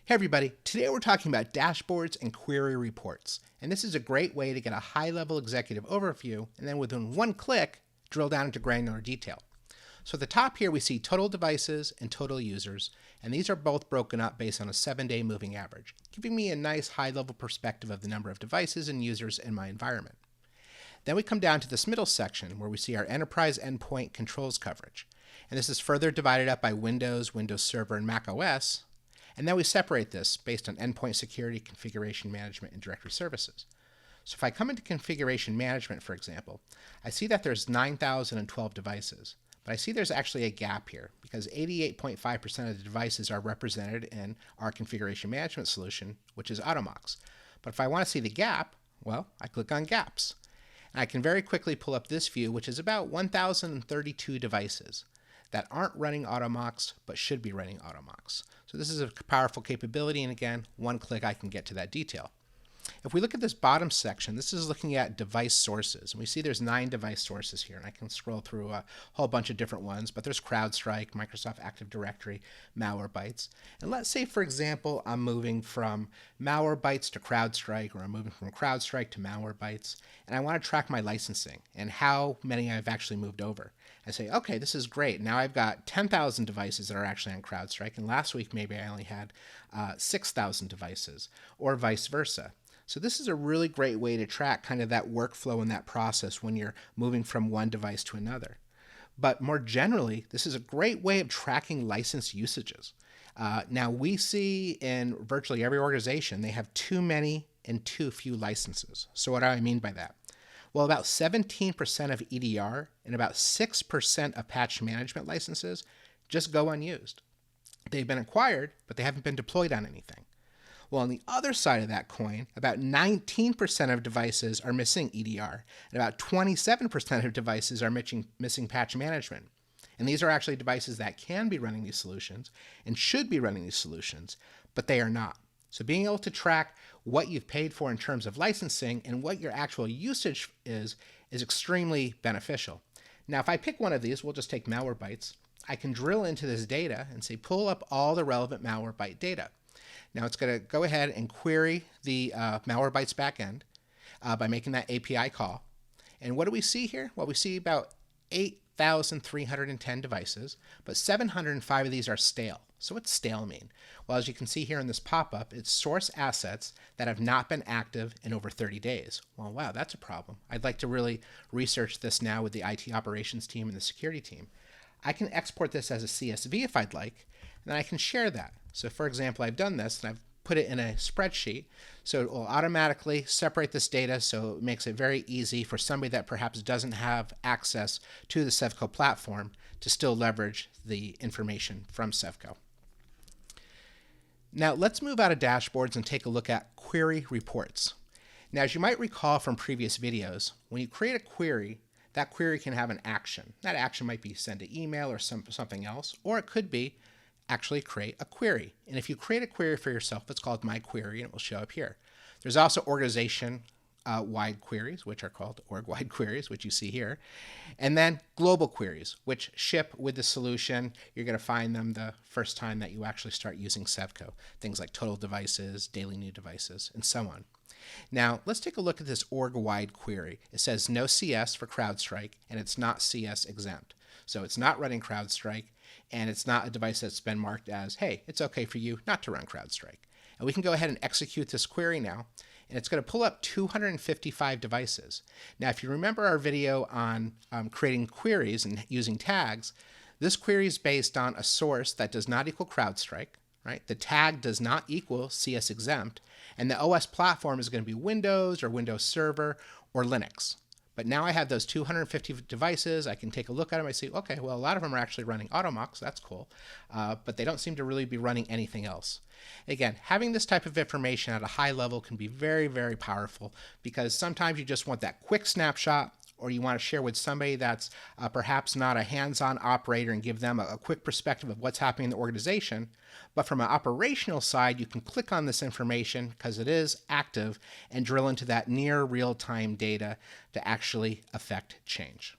Hey everybody, today we're talking about dashboards and query reports. And this is a great way to get a high-level executive overview and then within one click, drill down into granular detail. So at the top here we see total devices and total users, and these are both broken up based on a 7-day moving average, giving me a nice high-level perspective of the number of devices and users in my environment. Then we come down to this middle section where we see our enterprise endpoint controls coverage. And this is further divided up by Windows, Windows Server, and Mac OS. And then we separate this based on endpoint security, configuration management, and directory services. So if I come into configuration management, for example, I see that there's 9,012 devices. But I see there's actually a gap here because 88.5% of the devices are represented in our configuration management solution, which is Automox. But if I want to see the gap, well, I click on gaps. And I can very quickly pull up this view, which is about 1,032 devices that aren't running Automox but should be running Automox. So this is a powerful capability, and again, one click I can get to that detail. If we look at this bottom section, this is looking at device sources, and we see there's 9 device sources here, and I can scroll through a whole bunch of different ones, but there's CrowdStrike, Microsoft Active Directory, Malwarebytes. And let's say, for example, I'm moving from Malwarebytes to CrowdStrike, or I'm moving from CrowdStrike to Malwarebytes, and I want to track my licensing and how many I've actually moved over. I say, okay, this is great. Now I've got 10,000 devices that are actually on CrowdStrike, and last week maybe I only had 6,000 devices, or vice versa. So this is a really great way to track kind of that workflow and that process when you're moving from one device to another. But more generally, this is a great way of tracking license usages. Now we see in virtually every organization, they have too many and too few licenses. So what do I mean by that? Well, about 17% of EDR and about 6% of patch management licenses just go unused. They've been acquired, but they haven't been deployed on anything. Well, on the other side of that coin, about 19% of devices are missing EDR, and about 27% of devices are missing patch management. And these are actually devices that can be running these solutions and should be running these solutions, but they are not. So being able to track what you've paid for in terms of licensing and what your actual usage is extremely beneficial. Now, if I pick one of these, we'll just take Malwarebytes. I can drill into this data and say, pull up all the relevant Malwarebyte data. Now it's going to go ahead and query the Malwarebytes backend by making that API call. And what do we see here? Well, we see about 8,310 devices, but 705 of these are stale. So what's stale mean? Well, as you can see here in this pop-up, it's source assets that have not been active in over 30 days. Well, wow, that's a problem. I'd like to really research this now with the IT operations team and the security team. I can export this as a CSV if I'd like, and then I can share that. So for example, I've done this and I've put it in a spreadsheet, so it will automatically separate this data, so it makes it very easy for somebody that perhaps doesn't have access to the Sevco platform to still leverage the information from Sevco. Now let's move out of dashboards and take a look at query reports. Now, as you might recall from previous videos, when you create a query, that query can have an action. That action might be send an email or something else, or it could be actually create a query. And if you create a query for yourself, it's called My Query, and it will show up here. There's also organization-wide queries, which are called org-wide queries, which you see here. And then global queries, which ship with the solution. You're going to find them the first time that you actually start using Sevco. Things like total devices, daily new devices, and so on. Now, let's take a look at this org-wide query. It says no CS for CrowdStrike, and it's not CS exempt. So it's not running CrowdStrike, and it's not a device that's been marked as, hey, it's okay for you not to run CrowdStrike. And we can go ahead and execute this query now, and it's going to pull up 255 devices. Now, if you remember our video on creating queries and using tags, this query is based on a source that does not equal CrowdStrike, right? The tag does not equal CS exempt, and the OS platform is going to be Windows or Windows Server or Linux. But now I have those 250 devices. I can take a look at them. I see, okay, well, a lot of them are actually running Automox. That's cool. But they don't seem to really be running anything else. Again, having this type of information at a high level can be very, very powerful because sometimes you just want that quick snapshot, or you want to share with somebody that's perhaps not a hands-on operator and give them a quick perspective of what's happening in the organization. But from an operational side, you can click on this information because it is active and drill into that near real-time data to actually affect change.